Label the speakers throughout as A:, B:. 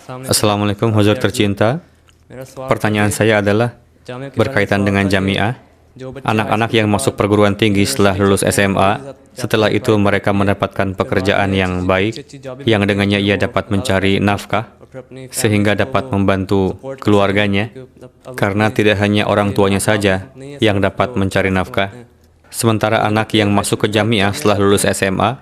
A: Assalamualaikum Huzur tercinta. Pertanyaan saya adalah berkaitan dengan jamiah. Anak-anak yang masuk perguruan tinggi setelah lulus SMA, setelah itu mereka mendapatkan pekerjaan yang baik, yang dengannya ia dapat mencari nafkah, sehingga dapat membantu keluarganya, karena tidak hanya orang tuanya saja yang dapat mencari nafkah. Sementara anak yang masuk ke jamiah setelah lulus SMA,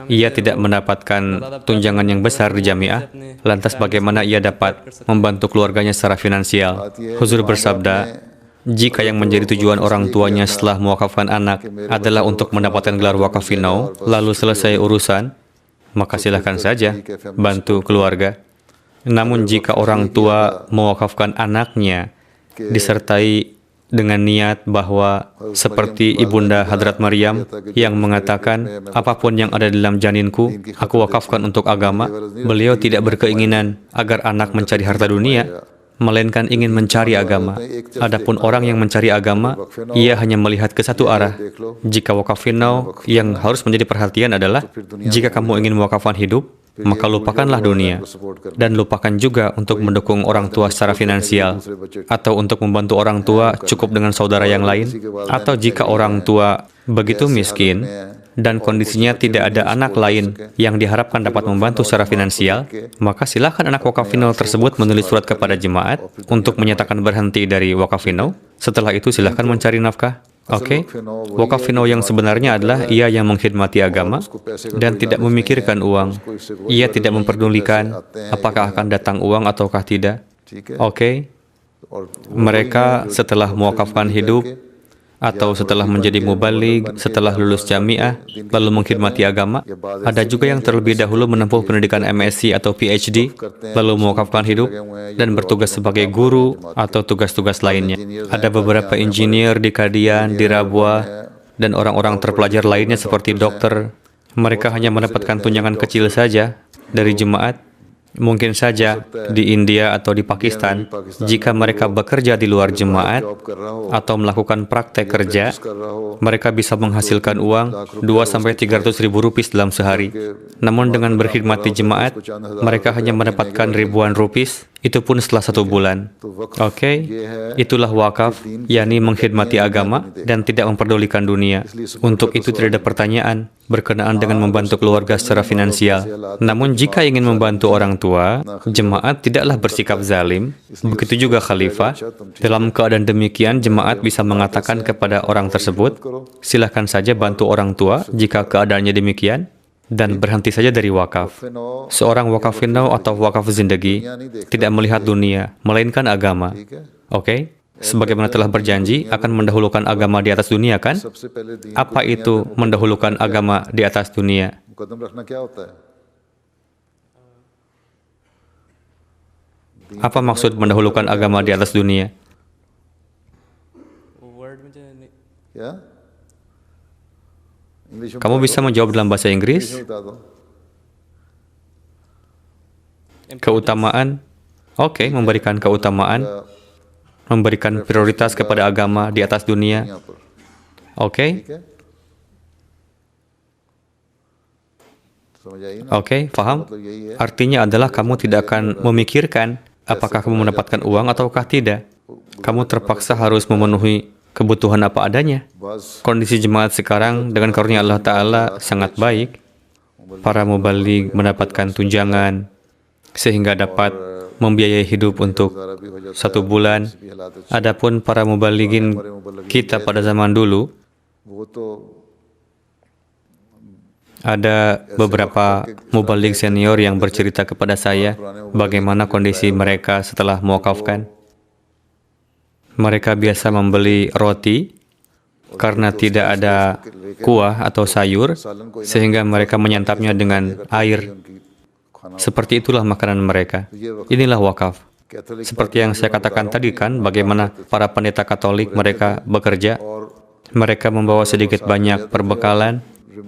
A: ia tidak mendapatkan tunjangan yang besar di jamiah, lantas bagaimana ia dapat membantu keluarganya secara finansial? Huzur bersabda, jika yang menjadi tujuan orang tuanya setelah mewakafkan anak adalah untuk mendapatkan gelar wakaf finau, lalu selesai urusan, maka silakan saja bantu keluarga. Namun jika orang tua mewakafkan anaknya disertai dengan niat bahwa seperti Ibunda Hadrat Maryam yang mengatakan, apapun yang ada dalam janinku, aku wakafkan untuk agama. Beliau tidak berkeinginan agar anak mencari harta dunia, melainkan ingin mencari agama. Adapun orang yang mencari agama, ia hanya melihat ke satu arah. Jika wakaf finau, yang harus menjadi perhatian adalah, jika kamu ingin mewakafkan hidup, maka lupakanlah dunia, dan lupakan juga untuk mendukung orang tua secara finansial, atau untuk membantu orang tua cukup dengan saudara yang lain, atau jika orang tua begitu miskin, dan kondisinya tidak ada anak lain yang diharapkan dapat membantu secara finansial, maka silakan anak wakaf finau tersebut menulis surat kepada jemaat untuk menyatakan berhenti dari wakaf finau. Setelah itu silakan mencari nafkah. Oke, wakaf finau yang sebenarnya adalah ia yang mengkhidmati agama dan tidak memikirkan uang. Ia tidak memperdulikan apakah akan datang uang ataukah tidak. Oke, mereka setelah mewakafkan hidup atau setelah menjadi mubaligh, setelah lulus jamiah, lalu mengkhidmati agama. Ada juga yang terlebih dahulu menempuh pendidikan MSc atau PhD, lalu mewakafkan hidup dan bertugas sebagai guru atau tugas-tugas lainnya. Ada beberapa insinyur di Qadian, di Rabwa, dan orang-orang terpelajar lainnya seperti dokter. Mereka hanya mendapatkan tunjangan kecil saja dari jemaat. Mungkin saja di India atau di Pakistan, jika mereka bekerja di luar jemaat atau melakukan praktek kerja, mereka bisa menghasilkan uang 2-300 ribu rupiah dalam sehari. Namun dengan berkhidmat di jemaat, mereka hanya mendapatkan ribuan rupiah, itu pun setelah 1 bulan. Oke, itulah wakaf, yakni mengkhidmati agama dan tidak memperdulikan dunia. Untuk itu tidak ada pertanyaan berkenaan dengan membantu keluarga secara finansial. Namun jika ingin membantu orang tua, jemaat tidaklah bersikap zalim. Begitu juga khalifah. Dalam keadaan demikian, jemaat bisa mengatakan kepada orang tersebut, silakan saja bantu orang tua jika keadaannya demikian, dan berhenti saja dari wakaf. Seorang wakaf finau atau wakaf zindagi tidak melihat dunia, melainkan agama. Oke? Sebagaimana telah berjanji akan mendahulukan agama di atas dunia, kan? Apa itu mendahulukan agama di atas dunia? Apa maksud mendahulukan agama di atas dunia? Kamu bisa menjawab dalam bahasa Inggris? Keutamaan? Oke, memberikan keutamaan. Memberikan prioritas kepada agama di atas dunia. Oke? Oke, paham? Artinya adalah kamu tidak akan memikirkan apakah kamu mendapatkan uang ataukah tidak. Kamu terpaksa harus memenuhi kebutuhan apa adanya. Kondisi jemaat sekarang dengan karunia Allah Ta'ala sangat baik. Para mubaligh mendapatkan tunjangan sehingga dapat membiayai hidup untuk 1 bulan. Adapun para mubalighin kita pada zaman dulu, ada beberapa mubaligh senior yang bercerita kepada saya bagaimana kondisi mereka setelah mewakafkan. Mereka biasa membeli roti karena tidak ada kuah atau sayur, sehingga mereka menyantapnya dengan air. Seperti itulah makanan mereka. Inilah wakaf. Seperti yang saya katakan tadi kan, bagaimana para pendeta Katolik mereka bekerja. Mereka membawa sedikit banyak perbekalan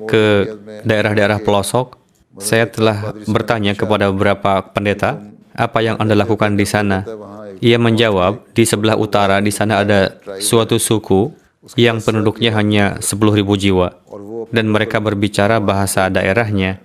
A: ke daerah-daerah pelosok. Saya telah bertanya kepada beberapa pendeta, apa yang Anda lakukan di sana? Ia menjawab, di sebelah utara di sana ada suatu suku yang penduduknya hanya 10.000 jiwa. Dan mereka berbicara bahasa daerahnya.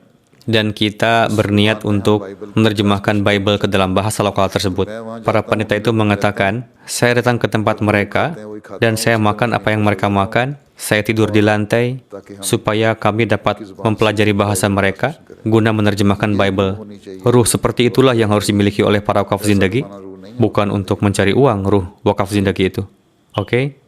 A: dan kita berniat untuk menerjemahkan Bible ke dalam bahasa lokal tersebut. Para pendeta itu mengatakan, saya datang ke tempat mereka dan saya makan apa yang mereka makan, saya tidur di lantai, supaya kami dapat mempelajari bahasa mereka guna menerjemahkan Bible. Ruh seperti itulah yang harus dimiliki oleh para wakaf zindagi, bukan untuk mencari uang ruh wakaf zindagi itu. Oke?